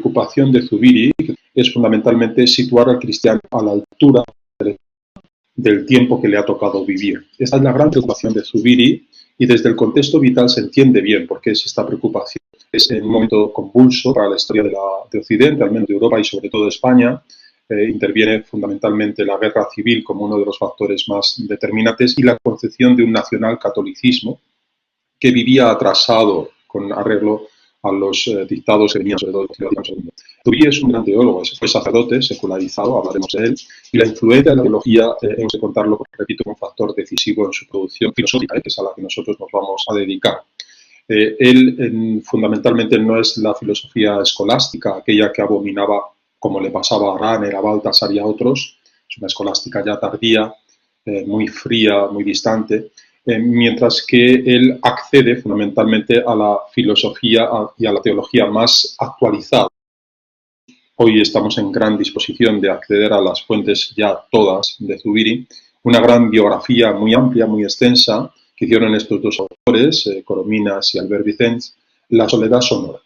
preocupación de Zubiri es fundamentalmente situar al cristiano a la altura del tiempo que le ha tocado vivir. Esta es la gran preocupación de Zubiri y desde el contexto vital se entiende bien por qué es esta preocupación. Es en un momento convulso para la historia de Occidente, al menos de Europa y sobre todo de España. Interviene fundamentalmente la guerra civil como uno de los factores más determinantes y la concepción de un nacional catolicismo que vivía atrasado con arreglo a los dictados que venían sobre todo de Vaticano II. Zubiri es un gran teólogo, fue sacerdote, secularizado, hablaremos de él, y la influencia de la teología hemos de contarlo, porque, repito, un factor decisivo en su producción filosófica, que es a la que nosotros nos vamos a dedicar. Él fundamentalmente no es la filosofía escolástica, aquella que abominaba, como le pasaba a Rahner, a Baltasar y a otros, es una escolástica ya tardía, muy fría, muy distante, mientras que él accede fundamentalmente a la filosofía y a la teología más actualizada. Hoy estamos en gran disposición de acceder a las fuentes ya todas de Zubiri, una gran biografía muy amplia, muy extensa, que hicieron estos dos autores, Corominas y Albert Vicens, La soledad sonora.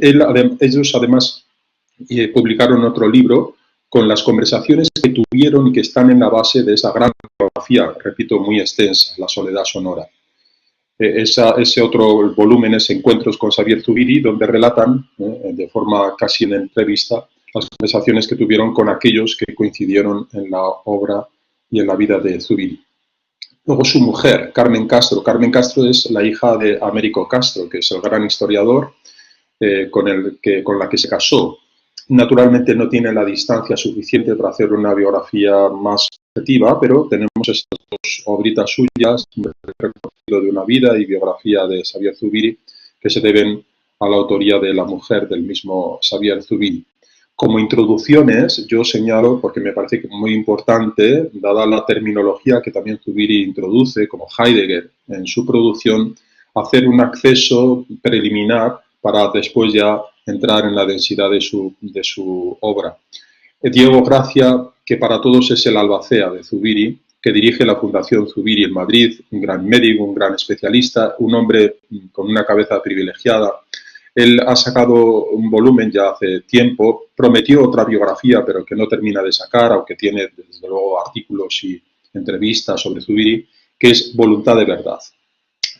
Ellos además publicaron otro libro con las conversaciones que tuvieron y que están en la base de esa gran biografía, repito, muy extensa, La soledad sonora. Ese otro volumen es Encuentros con Xavier Zubiri, donde relatan, de forma casi en entrevista, las conversaciones que tuvieron con aquellos que coincidieron en la obra y en la vida de Zubiri. Luego su mujer, Carmen Castro. Carmen Castro es la hija de Américo Castro, que es el gran historiador con la que se casó. Naturalmente no tiene la distancia suficiente para hacer una biografía más objetiva, pero tenemos estas dos obritas suyas, Recorrido de una vida y Biografía de Xavier Zubiri, que se deben a la autoría de la mujer del mismo Xavier Zubiri. Como introducciones, yo señalo, porque me parece que es muy importante, dada la terminología que también Zubiri introduce, como Heidegger, en su producción, hacer un acceso preliminar para después ya entrar en la densidad de su obra. Diego Gracia, que para todos es el albacea de Zubiri, que dirige la Fundación Zubiri en Madrid, un gran médico, un gran especialista, un hombre con una cabeza privilegiada. Él ha sacado un volumen ya hace tiempo, prometió otra biografía, pero que no termina de sacar, aunque tiene desde luego artículos y entrevistas sobre Zubiri, que es Voluntad de Verdad,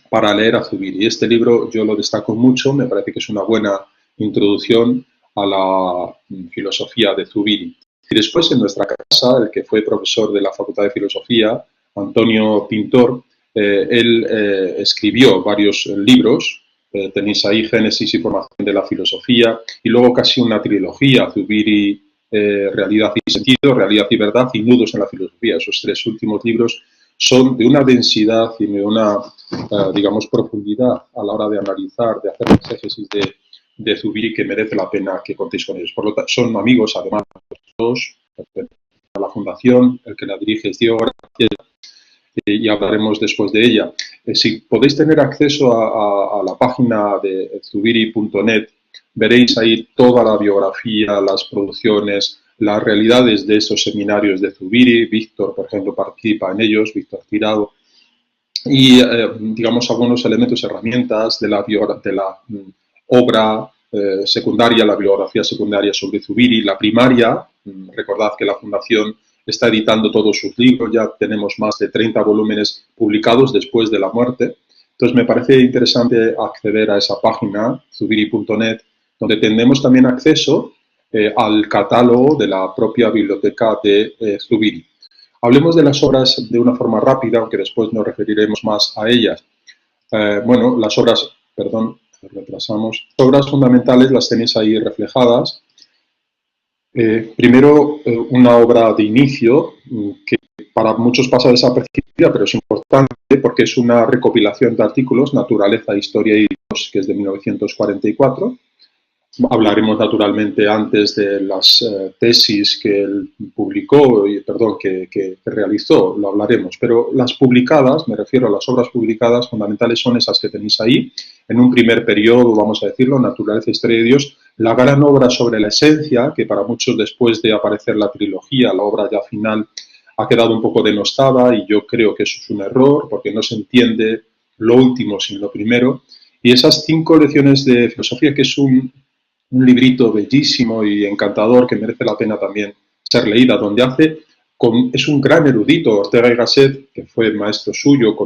para leer a Zubiri. Este libro yo lo destaco mucho, me parece que es una buena introducción a la filosofía de Zubiri. Y después en nuestra casa, el que fue profesor de la Facultad de Filosofía, Antonio Pintor, él escribió varios libros, tenéis ahí Génesis y Formación de la Filosofía, y luego casi una trilogía, Zubiri, Realidad y Sentido, Realidad y Verdad y Nudos en la Filosofía. Esos tres últimos libros son de una densidad y de una, digamos, profundidad a la hora de analizar, de hacer exégesis de Zubiri, que merece la pena que contéis con ellos. Por lo tanto, son amigos, además, dos, la fundación, el que la dirige es Diego Gracia, y hablaremos después de ella. Si podéis tener acceso a la página de zubiri.net, veréis ahí toda la biografía, las producciones, las realidades de esos seminarios de Zubiri. Víctor, por ejemplo, participa en ellos, Víctor Tirado, y digamos algunos elementos, herramientas de la obra secundaria, la bibliografía secundaria sobre Zubiri, la primaria. Recordad que la Fundación está editando todos sus libros, ya tenemos más de 30 volúmenes publicados después de la muerte. Entonces me parece interesante acceder a esa página, zubiri.net, donde tendremos también acceso al catálogo de la propia biblioteca de Zubiri. Hablemos de las obras de una forma rápida, aunque después nos referiremos más a ellas. Bueno, las obras, perdón, retrasamos. Las obras fundamentales las tenéis ahí reflejadas. Primero, una obra de inicio que para muchos pasa desapercibida, pero es importante porque es una recopilación de artículos, Naturaleza, Historia y Dios, que es de 1944. Hablaremos naturalmente antes de las tesis que él publicó, que realizó, lo hablaremos, pero las publicadas, me refiero a las obras publicadas fundamentales, son esas que tenéis ahí, en un primer periodo, vamos a decirlo, Naturaleza, Historia de Dios, la gran obra sobre la esencia, que para muchos después de aparecer la trilogía, la obra ya final, ha quedado un poco denostada y yo creo que eso es un error, porque no se entiende lo último sin lo primero, y esas 5 lecciones de filosofía, que es un un librito bellísimo y encantador que merece la pena también ser leída, donde es un gran erudito, Ortega y Gasset, que fue maestro suyo,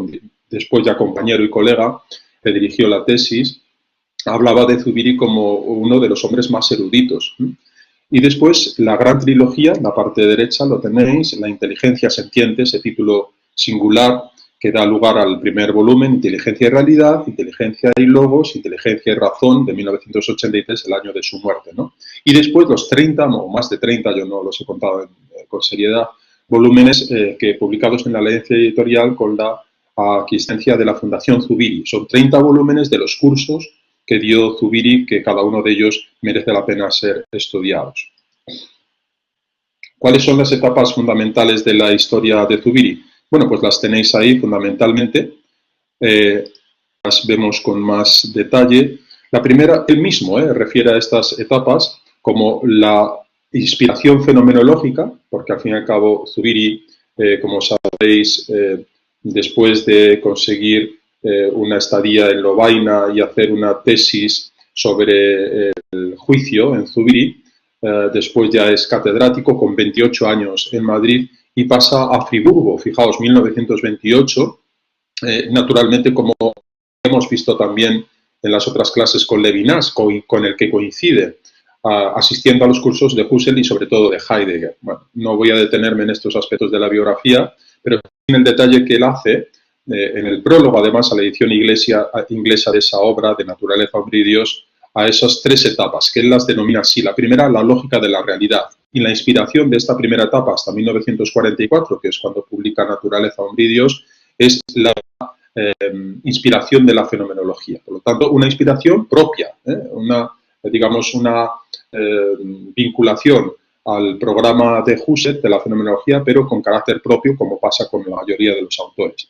después ya compañero y colega, que dirigió la tesis, hablaba de Zubiri como uno de los hombres más eruditos. Y después la gran trilogía, en la parte derecha lo tenéis, La inteligencia sentiente, ese título singular que da lugar al primer volumen, Inteligencia y realidad, Inteligencia y logos, Inteligencia y razón, de 1983, el año de su muerte, ¿no? Y después los 30, o más de 30, yo no los he contado con seriedad, volúmenes que publicados en la Alianza Editorial con la aquiescencia de la Fundación Zubiri. Son 30 volúmenes de los cursos que dio Zubiri, que cada uno de ellos merece la pena ser estudiados. ¿Cuáles son las etapas fundamentales de la historia de Zubiri? Bueno, pues las tenéis ahí fundamentalmente, las vemos con más detalle. La primera, él mismo refiere a estas etapas como la inspiración fenomenológica, porque al fin y al cabo Zubiri, como sabéis, después de conseguir una estadía en Lovaina y hacer una tesis sobre el juicio en Zubiri, después ya es catedrático con 28 años en Madrid y pasa a Friburgo, fijaos, 1928, naturalmente como hemos visto también en las otras clases con Levinas, con el que coincide, asistiendo a los cursos de Husserl y sobre todo de Heidegger. Bueno, no voy a detenerme en estos aspectos de la biografía, pero en el detalle que él hace, en el prólogo además a la edición inglesa de esa obra, de Naturaleza, Hombre y Dios, a esas tres etapas, que él las denomina así. La primera, la lógica de la realidad. Y la inspiración de esta primera etapa hasta 1944, que es cuando publica Naturaleza, Hombre y Dios, es la inspiración de la fenomenología. Por lo tanto, una inspiración propia, una vinculación al programa de Husserl, de la fenomenología, pero con carácter propio, como pasa con la mayoría de los autores.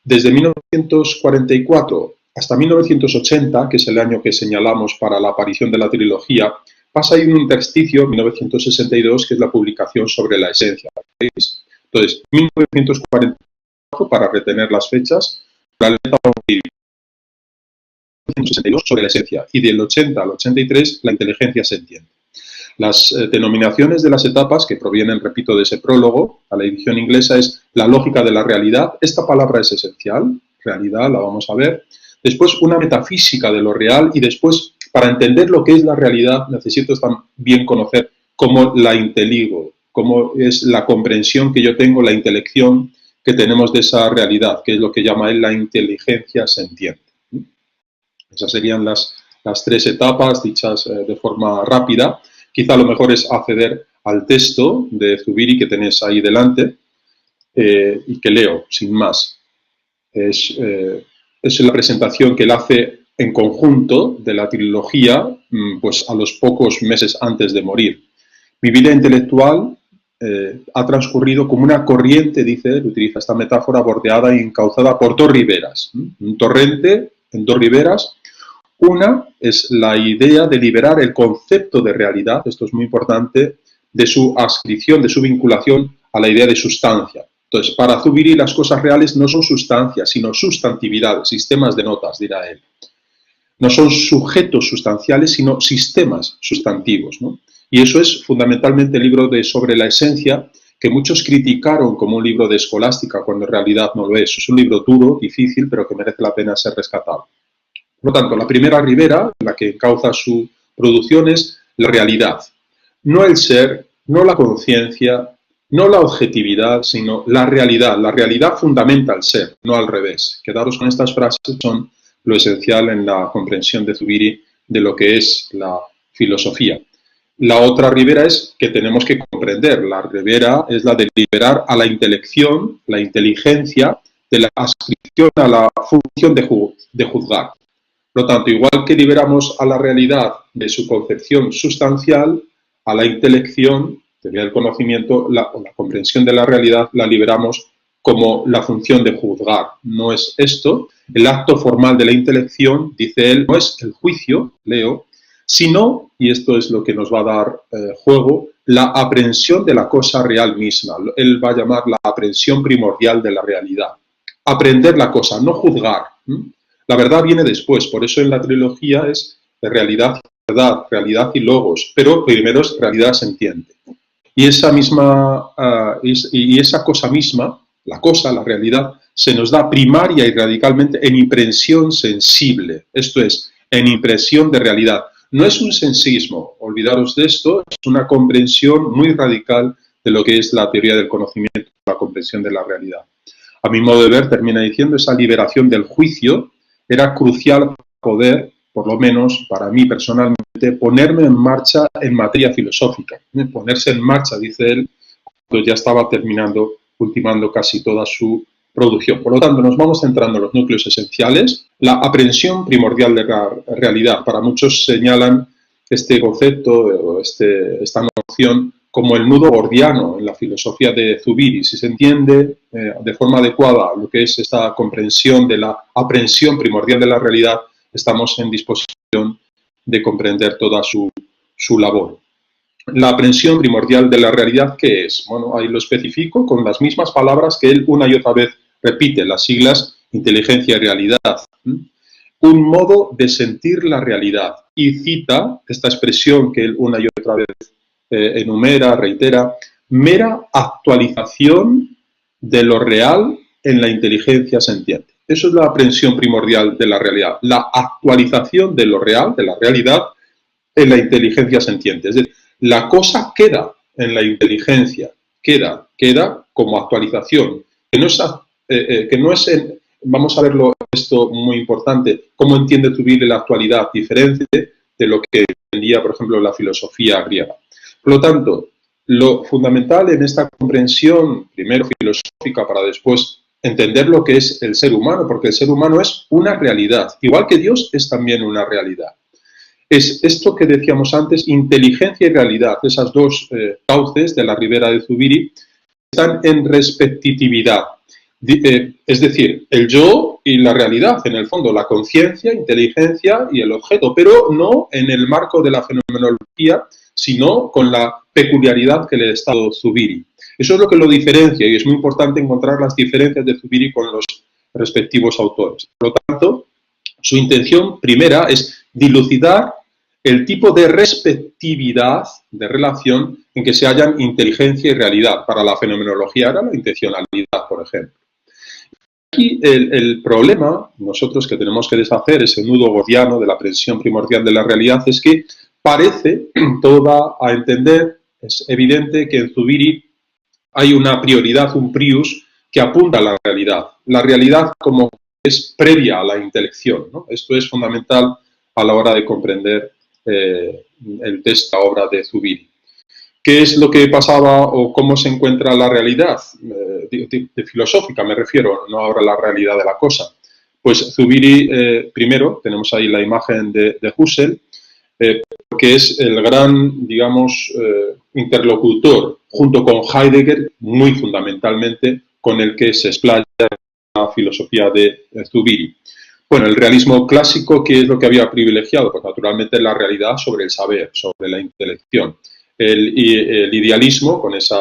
Desde 1944 hasta 1980, que es el año que señalamos para la aparición de la trilogía, pasa ahí un intersticio, 1962, que es la publicación sobre la esencia. Entonces, 1944, para retener las fechas, la letra 1962 sobre la esencia, y del 80 al 83, la inteligencia sentiente. Las denominaciones de las etapas, que provienen, repito, de ese prólogo a la edición inglesa, es la lógica de la realidad. Esta palabra es esencial, realidad, la vamos a ver. Después, una metafísica de lo real, y después, para entender lo que es la realidad, necesito también conocer cómo la inteligo, cómo es la comprensión que yo tengo, la intelección que tenemos de esa realidad, que es lo que llama él la inteligencia sentiente. Esas serían las tres etapas dichas de forma rápida. Quizá lo mejor es acceder al texto de Zubiri que tenéis ahí delante y que leo, sin más. Es la presentación que él hace en conjunto de la trilogía, pues a los pocos meses antes de morir. Mi vida intelectual ha transcurrido como una corriente, dice él, utiliza esta metáfora, bordeada y encauzada por dos riberas. Un torrente en dos riberas. Una es la idea de liberar el concepto de realidad, esto es muy importante, de su adscripción, de su vinculación a la idea de sustancia. Entonces, para Zubiri las cosas reales no son sustancias, sino sustantividades, sistemas de notas, dirá él. No son sujetos sustanciales, sino sistemas sustantivos, ¿no? Y eso es fundamentalmente el libro sobre la esencia, que muchos criticaron como un libro de escolástica, cuando en realidad no lo es. Es un libro duro, difícil, pero que merece la pena ser rescatado. Por lo tanto, la primera ribera, en la que encauza su producción, es la realidad. No el ser, no la conciencia, no la objetividad, sino la realidad. La realidad fundamenta el ser, no al revés. Quedaros con estas frases, son lo esencial en la comprensión de Zubiri de lo que es la filosofía. La otra ribera es que tenemos que comprender. La ribera es la de liberar a la intelección, la inteligencia, de la adscripción a la función de juzgar. Por lo tanto, igual que liberamos a la realidad de su concepción sustancial, a la intelección, teoría del conocimiento, la comprensión de la realidad la liberamos como la función de juzgar. No es esto. El acto formal de la intelección, dice él, no es el juicio, leo, sino, y esto es lo que nos va a dar juego, la aprehensión de la cosa real misma. Él va a llamar la aprehensión primordial de la realidad. Aprender la cosa, no juzgar. La verdad viene después, por eso en la trilogía es de realidad verdad, realidad y logos, pero primero es realidad sentiente. Y esa misma, y esa cosa misma, la cosa, la realidad, se nos da primaria y radicalmente en impresión sensible, esto es, en impresión de realidad. No es un sensismo, olvidaros de esto, es una comprensión muy radical de lo que es la teoría del conocimiento, la comprensión de la realidad. A mi modo de ver, termina diciendo, esa liberación del juicio era crucial para poder, por lo menos para mí personalmente, ponerme en marcha en materia filosófica. Ponerse en marcha, dice él, cuando ya estaba terminando, ultimando casi toda su producción. Por lo tanto, nos vamos centrando en los núcleos esenciales. La aprehensión primordial de la realidad. Para muchos señalan este concepto, esta noción, como el nudo gordiano en la filosofía de Zubiri. Si se entiende de forma adecuada lo que es esta comprensión de la aprehensión primordial de la realidad, estamos en disposición de comprender toda su labor. La aprehensión primordial de la realidad, ¿qué es? Bueno, ahí lo especifico con las mismas palabras que él una y otra vez repite, las siglas inteligencia y realidad. Un modo de sentir la realidad. Y cita esta expresión que él una y otra vez enumera, reitera, mera actualización de lo real en la inteligencia sentiente. Eso es la aprehensión primordial de la realidad, la actualización de lo real, de la realidad, en la inteligencia sentiente. Es decir, la cosa queda en la inteligencia, queda como actualización, que no es vamos a verlo esto muy importante, cómo entiende Zubiri la actualidad diferente de lo que entendía, por ejemplo, la filosofía griega. Por lo tanto, lo fundamental en esta comprensión, primero filosófica, para después entender lo que es el ser humano, porque el ser humano es una realidad, igual que Dios es también una realidad. Es esto que decíamos antes, inteligencia y realidad, esas dos cauces de la ribera de Zubiri, están en respectividad. Es decir, el yo y la realidad, en el fondo, la conciencia, inteligencia y el objeto, pero no en el marco de la fenomenología, sino con la peculiaridad que le ha dado Zubiri. Eso es lo que lo diferencia y es muy importante encontrar las diferencias de Zubiri con los respectivos autores. Por lo tanto, su intención primera es dilucidar el tipo de respectividad de relación en que se hallan inteligencia y realidad. Para la fenomenología era la intencionalidad, por ejemplo. Aquí el problema, nosotros que tenemos que deshacer ese nudo gordiano de la aprehensión primordial de la realidad, es que parece, todo da a entender, es evidente que en Zubiri hay una prioridad, un prius, que apunta a la realidad. La realidad como es previa a la intelección, ¿no? Esto es fundamental a la hora de comprender el texto, la obra de Zubiri. ¿Qué es lo que pasaba o cómo se encuentra la realidad? De filosófica me refiero, no ahora la realidad de la cosa. Pues Zubiri, primero, tenemos ahí la imagen de Husserl, que es el gran, digamos, interlocutor, junto con Heidegger, muy fundamentalmente, con el que se explaya la filosofía de Zubiri. Bueno, el realismo clásico, ¿qué es lo que había privilegiado? Pues naturalmente la realidad sobre el saber, sobre la intelección. El idealismo, con esa,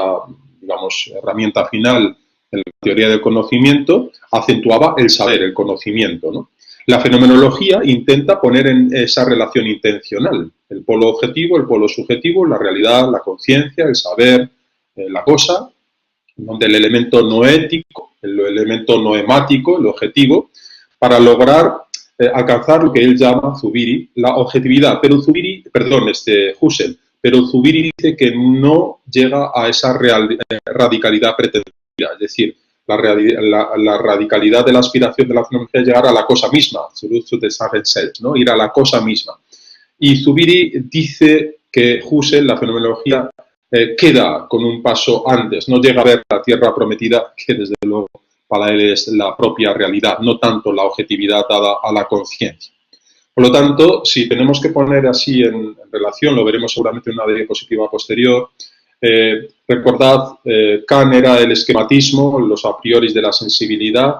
digamos, herramienta final en la teoría del conocimiento, acentuaba el saber, el conocimiento, ¿no? La fenomenología intenta poner en esa relación intencional el polo objetivo, el polo subjetivo, la realidad, la conciencia, el saber, la cosa, donde el elemento noético, el elemento noemático, el objetivo, para lograr alcanzar lo que él llama Zubiri, la objetividad. Pero Zubiri, perdón, Husserl, pero Zubiri dice que no llega a esa radicalidad pretendida, es decir, la radicalidad de la aspiración de la fenomenología es llegar a la cosa misma, ¿no? Ir a la cosa misma. Y Zubiri dice que Husserl, la fenomenología, queda con un paso antes, no llega a ver la tierra prometida, que desde luego para él es la propia realidad, no tanto la objetividad dada a la conciencia. Por lo tanto, si tenemos que poner así en relación, lo veremos seguramente en una diapositiva posterior, recordad, Kant era el esquematismo, los a priori de la sensibilidad,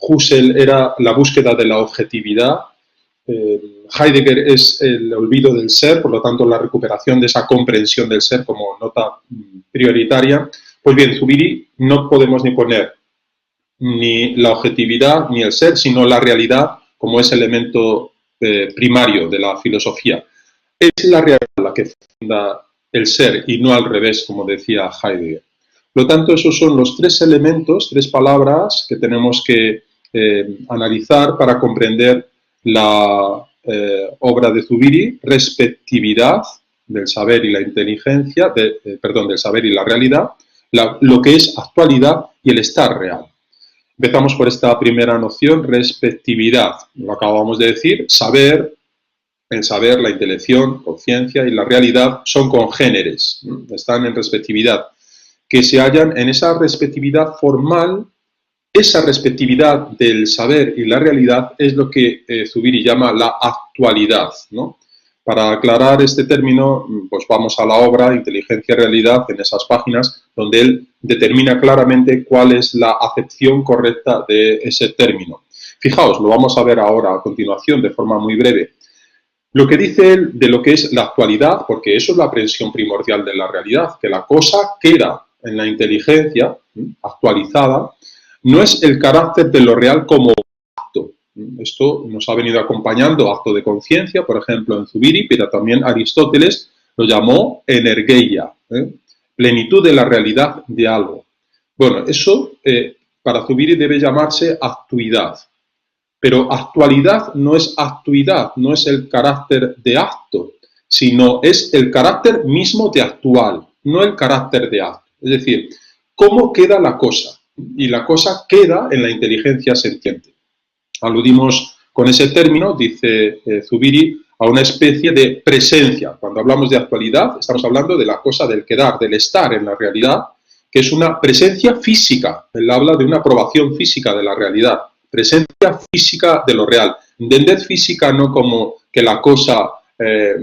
Husserl era la búsqueda de la objetividad, Heidegger es el olvido del ser, por lo tanto la recuperación de esa comprensión del ser como nota prioritaria. Pues bien, Zubiri no podemos ni poner ni la objetividad ni el ser, sino la realidad como ese elemento primario de la filosofía. Es la realidad la que funda el ser y no al revés, como decía Heidegger. Por lo tanto, esos son los tres elementos, tres palabras que tenemos que analizar para comprender la obra de Zubiri: respectividad del saber y la inteligencia, del saber y la realidad, lo que es actualidad y el estar real. Empezamos por esta primera noción, respectividad. Lo acabamos de decir, saber, el saber, la intelección, conciencia y la realidad son congéneres, están en respectividad, que se hallan en esa respectividad formal. Esa respectividad del saber y la realidad es lo que Zubiri llama la actualidad, ¿no? Para aclarar este término, pues vamos a la obra Inteligencia y Realidad, en esas páginas, donde él determina claramente cuál es la acepción correcta de ese término. Fijaos, lo vamos a ver ahora a continuación de forma muy breve. Lo que dice él de lo que es la actualidad, porque eso es la aprehensión primordial de la realidad, que la cosa queda en la inteligencia actualizada, no es el carácter de lo real como acto. Esto nos ha venido acompañando, acto de conciencia, por ejemplo, en Zubiri, pero también Aristóteles lo llamó energeia, plenitud de la realidad de algo. Bueno, eso para Zubiri debe llamarse actuidad. Pero actualidad no es actuidad, no es el carácter de acto, sino es el carácter mismo de actual, no el carácter de acto. Es decir, ¿cómo queda la cosa? Y la cosa queda en la inteligencia sentiente. Aludimos con ese término, dice Zubiri, a una especie de presencia. Cuando hablamos de actualidad, estamos hablando de la cosa del quedar, del estar en la realidad, que es una presencia física. Él habla de una probación física de la realidad, presencia física de lo real. Entended física no como que la cosa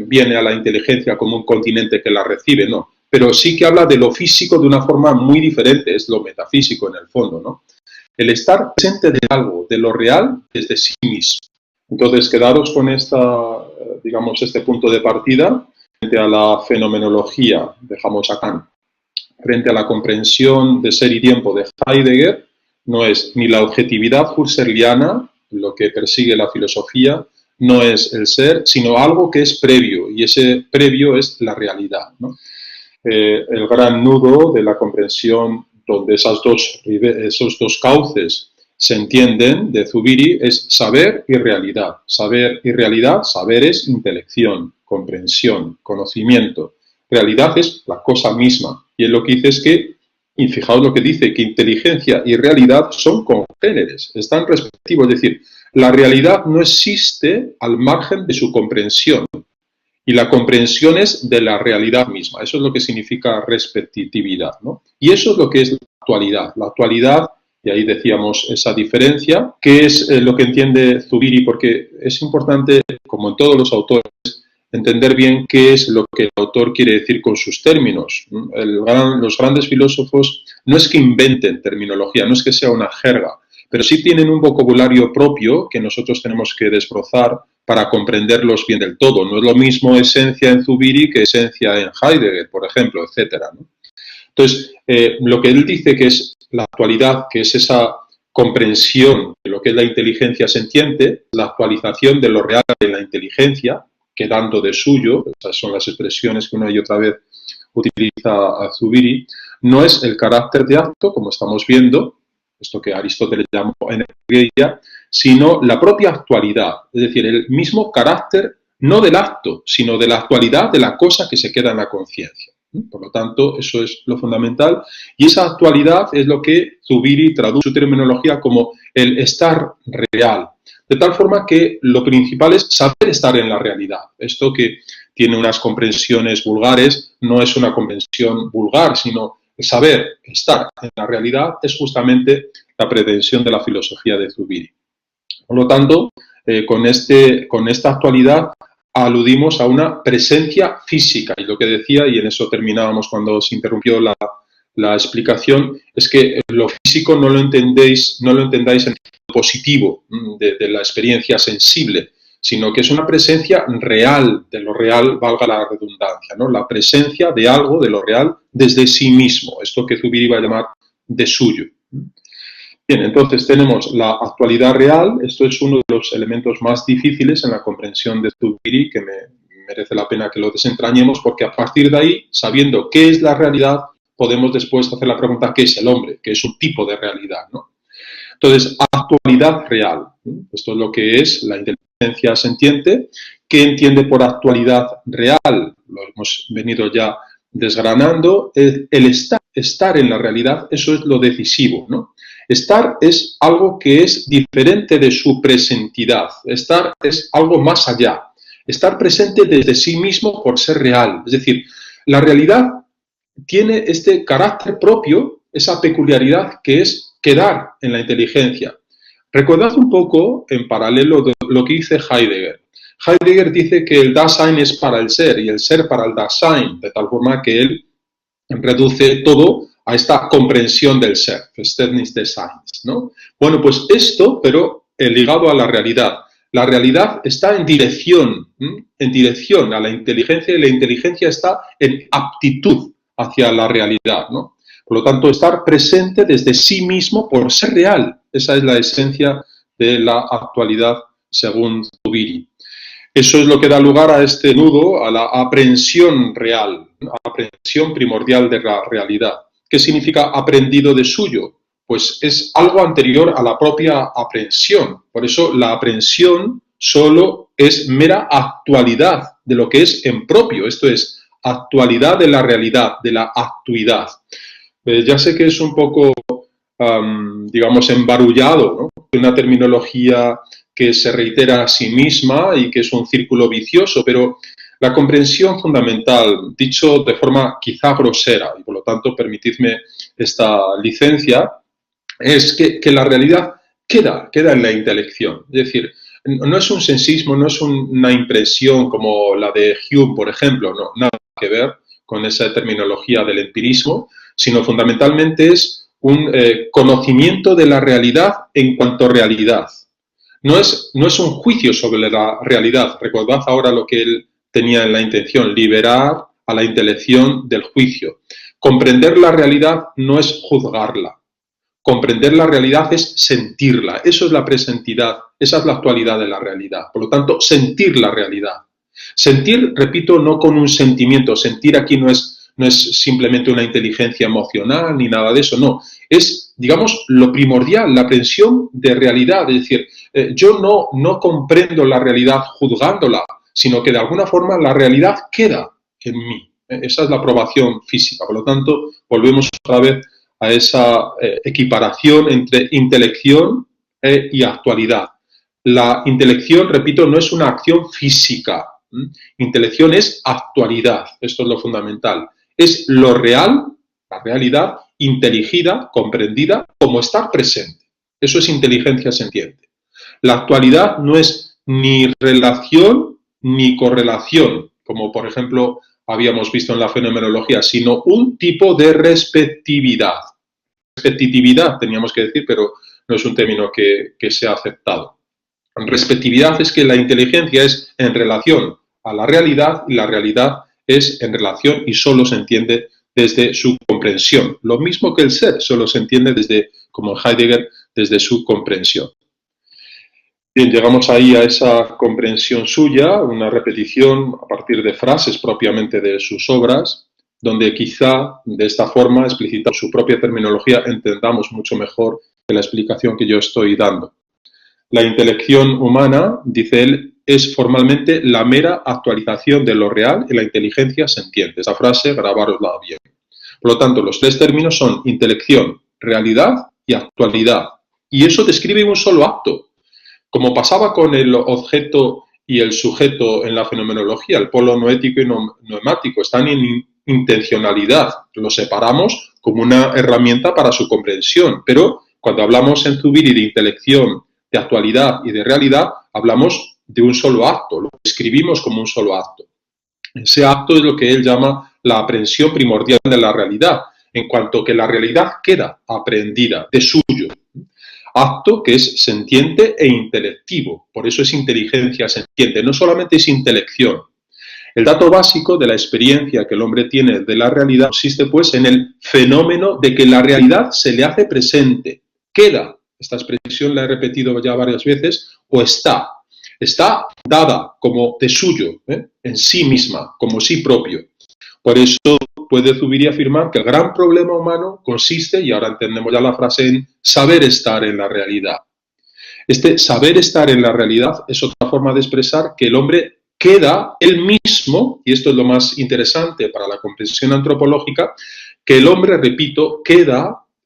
viene a la inteligencia como un continente que la recibe, no. Pero sí que habla de lo físico de una forma muy diferente, es lo metafísico en el fondo, ¿no? El estar presente de algo, de lo real, desde sí mismo. Entonces, quedaros con digamos, este punto de partida frente a la fenomenología de Kant, frente a la comprensión de ser y tiempo de Heidegger. No es ni la objetividad husserliana lo que persigue la filosofía, no es el ser, sino algo que es previo, y ese previo es la realidad, ¿no? El gran nudo de la comprensión donde esos dos cauces se entienden de Zubiri es saber y realidad. Saber y realidad, saber es intelección, comprensión, conocimiento. Realidad es la cosa misma. Y él lo que dice es que, y fijaos lo que dice, que inteligencia y realidad son congéneres, están respectivos. Es decir, la realidad no existe al margen de su comprensión. Y la comprensión es de la realidad misma. Eso es lo que significa respectividad, ¿no? Y eso es lo que es la actualidad. La actualidad, y ahí decíamos esa diferencia, que es lo que entiende Zubiri, porque es importante, como en todos los autores, entender bien qué es lo que el autor quiere decir con sus términos. Los grandes filósofos no es que inventen terminología, no es que sea una jerga, pero sí tienen un vocabulario propio que nosotros tenemos que desbrozar para comprenderlos bien del todo. No es lo mismo esencia en Zubiri que esencia en Heidegger, por ejemplo, etcétera, ¿no? Entonces, lo que él dice que es la actualidad, que es esa comprensión de lo que es la inteligencia sentiente, la actualización de lo real en la inteligencia, quedando de suyo, esas son las expresiones que una y otra vez utiliza a Zubiri, no es el carácter de acto, como estamos viendo, esto que Aristóteles llamó energía, sino la propia actualidad, es decir, el mismo carácter no del acto, sino de la actualidad de la cosa que se queda en la conciencia. Por lo tanto, eso es lo fundamental, y esa actualidad es lo que Zubiri traduce su terminología como el estar real, de tal forma que lo principal es saber estar en la realidad. Esto que tiene unas comprensiones vulgares no es una comprensión vulgar, sino saber estar en la realidad es justamente la pretensión de la filosofía de Zubiri. Por lo tanto, con esta actualidad aludimos a una presencia física, y lo que decía, y en eso terminábamos cuando se interrumpió la explicación, es que lo físico no lo entendáis en el positivo de la experiencia sensible, sino que es una presencia real, de lo real, valga la redundancia, ¿no? La presencia de algo, de lo real, desde sí mismo, esto que Zubiri va a llamar de suyo. Bien, entonces tenemos la actualidad real. Esto es uno de los elementos más difíciles en la comprensión de Zubiri, que merece la pena que lo desentrañemos, porque a partir de ahí, sabiendo qué es la realidad, podemos después hacer la pregunta ¿qué es el hombre? ¿Qué es un tipo de realidad? ¿No? Entonces, actualidad real. Esto es lo que es la inteligencia sentiente. ¿Qué entiende por actualidad real? Lo hemos venido ya desgranando. El estar en la realidad, eso es lo decisivo, ¿no? Estar es algo que es diferente de su presentidad. Estar es algo más allá. Estar presente desde sí mismo por ser real. Es decir, la realidad tiene este carácter propio, esa peculiaridad que es quedar en la inteligencia. Recordad un poco, en paralelo, de lo que dice Heidegger. Heidegger dice que el Dasein es para el ser y el ser para el Dasein, de tal forma que él reduce todo a esta comprensión del ser, Verständnis des Seins, ¿no? Bueno, pues esto, pero ligado a la realidad. La realidad está en dirección a la inteligencia, y la inteligencia está en aptitud hacia la realidad, ¿no? Por lo tanto, estar presente desde sí mismo por ser real. Esa es la esencia de la actualidad según Zubiri. Eso es lo que da lugar a este nudo, a la aprehensión real, a la aprehensión primordial de la realidad. ¿Qué significa aprendido de suyo? Pues es algo anterior a la propia aprehensión. Por eso la aprehensión solo es mera actualidad de lo que es en propio. Esto es actualidad de la realidad, de la actuidad. Ya sé que es un poco, digamos, embarullado, ¿no? Una terminología que se reitera a sí misma y que es un círculo vicioso, pero la comprensión fundamental, dicho de forma quizá grosera, y por lo tanto permitidme esta licencia, es que la realidad queda en la intelección. Es decir, no es un sensismo, no es una impresión como la de Hume, por ejemplo, no, nada que ver con esa terminología del empirismo, sino fundamentalmente es un conocimiento de la realidad en cuanto a realidad. No es un juicio sobre la realidad. Recordad ahora lo que él tenía en la intención, liberar a la intelección del juicio. Comprender la realidad no es juzgarla. Comprender la realidad es sentirla. Eso es la presentidad, esa es la actualidad de la realidad. Por lo tanto, sentir la realidad. Sentir, repito, no con un sentimiento. Sentir aquí no es simplemente una inteligencia emocional ni nada de eso, no. Es, digamos, lo primordial, la aprehensión de realidad. Es decir, yo no comprendo la realidad juzgándola, sino que de alguna forma la realidad queda en mí. Esa es la aprobación física. Por lo tanto, volvemos otra vez a esa equiparación entre intelección y actualidad. La intelección, repito, no es una acción física. Intelección es actualidad. Esto es lo fundamental. Es lo real, la realidad, inteligida, comprendida, como estar presente. Eso es inteligencia sentiente. La actualidad no es ni relación ni correlación, como por ejemplo habíamos visto en la fenomenología, sino un tipo de respectividad. Respectividad, teníamos que decir, pero no es un término que se ha aceptado. Respectividad es que la inteligencia es en relación a la realidad y la realidad es en relación y solo se entiende desde su comprensión. Lo mismo que el ser, solo se entiende desde, como Heidegger, desde su comprensión. Bien, llegamos ahí a esa comprensión suya, una repetición a partir de frases propiamente de sus obras, donde quizá de esta forma, explicitando su propia terminología, entendamos mucho mejor que la explicación que yo estoy dando. La intelección humana, dice él, es formalmente la mera actualización de lo real y la inteligencia sentiente. Esa frase, grabárosla bien. Por lo tanto, los tres términos son intelección, realidad y actualidad. Y eso describe un solo acto. Como pasaba con el objeto y el sujeto en la fenomenología, el polo noético y noemático están en intencionalidad. Lo separamos como una herramienta para su comprensión. Pero cuando hablamos en Zubiri de intelección, de actualidad y de realidad, hablamos de un solo acto, lo describimos como un solo acto. Ese acto es lo que él llama la aprehensión primordial de la realidad, en cuanto que la realidad queda aprehendida de suyo. Acto que es sentiente e intelectivo, por eso es inteligencia sentiente, no solamente es intelección. El dato básico de la experiencia que el hombre tiene de la realidad consiste pues en el fenómeno de que la realidad se le hace presente, queda, esta expresión la he repetido ya varias veces, o está dada como de suyo, en sí misma, como sí propio. Por eso puede Zubiri afirmar que el gran problema humano consiste, y ahora entendemos ya la frase, en saber estar en la realidad. Este saber estar en la realidad es otra forma de expresar que el hombre queda él mismo, y esto es lo más interesante para la comprensión antropológica, que el hombre, repito,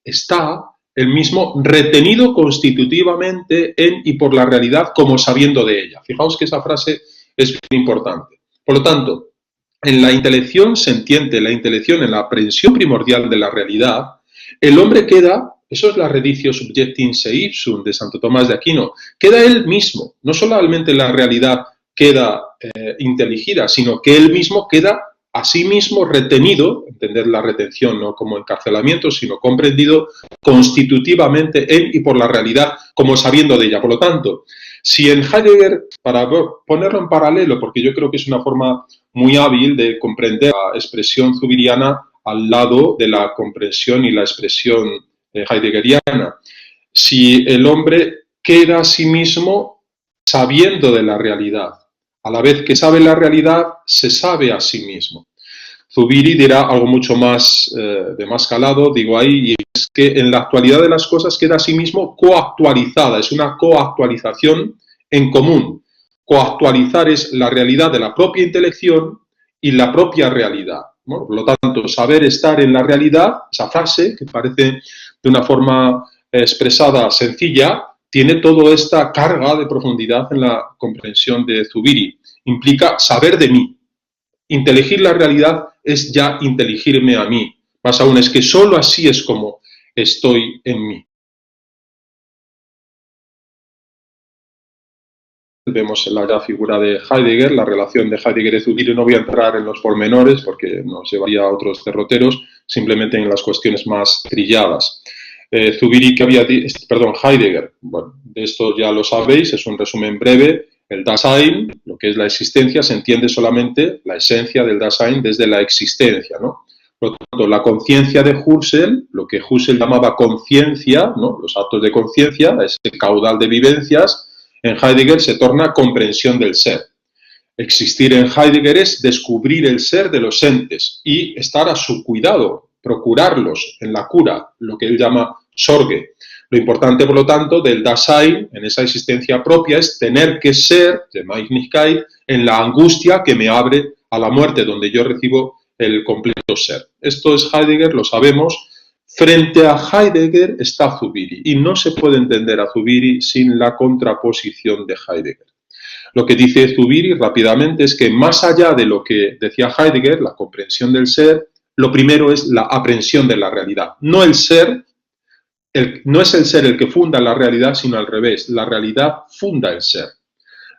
está el mismo retenido constitutivamente en y por la realidad como sabiendo de ella. Fijaos que esa frase es muy importante. Por lo tanto, en la intelección sentiente, la intelección en la aprehensión primordial de la realidad, el hombre queda, eso es la reditio subjecti se ipsum de Santo Tomás de Aquino, queda él mismo, no solamente la realidad queda inteligida, sino que él mismo queda a sí mismo retenido, entender la retención no como encarcelamiento, sino comprendido constitutivamente en y por la realidad, como sabiendo de ella. Por lo tanto, si en Heidegger, para ponerlo en paralelo, porque yo creo que es una forma muy hábil de comprender la expresión zubiriana al lado de la comprensión y la expresión heideggeriana, si el hombre queda a sí mismo sabiendo de la realidad, a la vez que sabe la realidad, se sabe a sí mismo. Zubiri dirá algo mucho más de más calado, digo ahí, y es que en la actualidad de las cosas queda a sí mismo coactualizada, es una coactualización en común. Coactualizar es la realidad de la propia intelección y la propia realidad, ¿no? Por lo tanto, saber estar en la realidad, esa frase, que parece de una forma expresada sencilla, tiene toda esta carga de profundidad en la comprensión de Zubiri. Implica saber de mí. Inteligir la realidad es ya inteligirme a mí. Más aún, es que sólo así es como estoy en mí. Vemos en la figura de Heidegger, la relación de Heidegger y Zubiri. No voy a entrar en los pormenores porque nos llevaría a otros derroteros, simplemente en las cuestiones más trilladas. Zubiri, que había Heidegger, bueno, de esto ya lo sabéis, es un resumen breve. El Dasein, lo que es la existencia, se entiende solamente la esencia del Dasein desde la existencia, ¿no? Por lo tanto, la conciencia de Husserl, lo que Husserl llamaba conciencia, ¿no? Los actos de conciencia, ese caudal de vivencias, en Heidegger se torna comprensión del ser. Existir en Heidegger es descubrir el ser de los entes y estar a su cuidado, procurarlos en la cura, lo que él llama Sorge. Lo importante, por lo tanto, del Dasein, en esa existencia propia, es tener que ser, de Meignigkeit, en la angustia que me abre a la muerte, donde yo recibo el completo ser. Esto es Heidegger, lo sabemos. Frente a Heidegger está Zubiri, y no se puede entender a Zubiri sin la contraposición de Heidegger. Lo que dice Zubiri rápidamente es que más allá de lo que decía Heidegger, la comprensión del ser, lo primero es la aprehensión de la realidad. No el ser, no es el ser el que funda la realidad, sino al revés, la realidad funda el ser.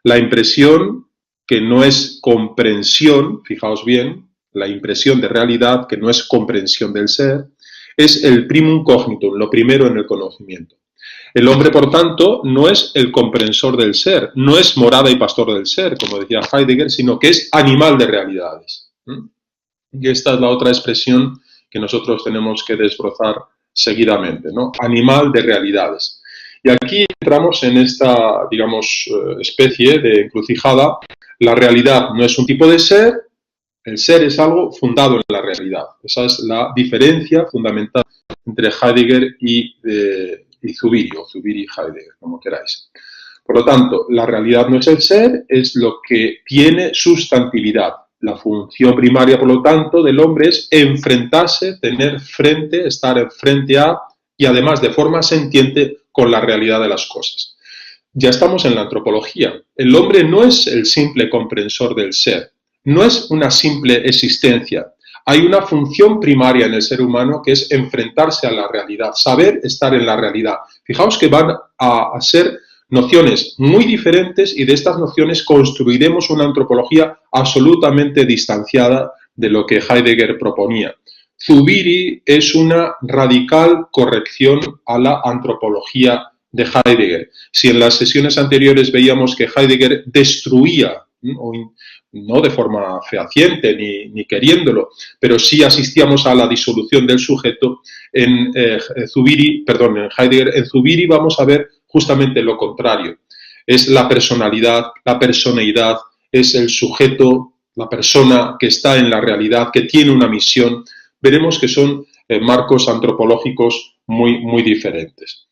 La impresión, que no es comprensión, fijaos bien, la impresión de realidad, que no es comprensión del ser, es el primum cognitum, lo primero en el conocimiento. El hombre, por tanto, no es el comprensor del ser, no es morada y pastor del ser, como decía Heidegger, sino que es animal de realidades. Y esta es la otra expresión que nosotros tenemos que desbrozar seguidamente, ¿no? Animal de realidades. Y aquí entramos en esta, digamos, especie de encrucijada. La realidad no es un tipo de ser, el ser es algo fundado en la realidad. Esa es la diferencia fundamental entre Heidegger y Zubiri, o Zubiri y Heidegger, como queráis. Por lo tanto, la realidad no es el ser, es lo que tiene sustantividad. La función primaria, por lo tanto, del hombre es enfrentarse, tener frente, estar frente a, y además de forma sentiente, con la realidad de las cosas. Ya estamos en la antropología. El hombre no es el simple comprensor del ser, no es una simple existencia. Hay una función primaria en el ser humano que es enfrentarse a la realidad, saber estar en la realidad. Fijaos que van a ser nociones muy diferentes y de estas nociones construiremos una antropología absolutamente distanciada de lo que Heidegger proponía. Zubiri es una radical corrección a la antropología de Heidegger. Si en las sesiones anteriores veíamos que Heidegger destruía no de forma fehaciente ni queriéndolo, pero sí asistíamos a la disolución del sujeto. En Heidegger, en Zubiri vamos a ver justamente lo contrario. Es la personalidad, la personeidad, es el sujeto, la persona que está en la realidad, que tiene una misión. Veremos que son marcos antropológicos muy diferentes.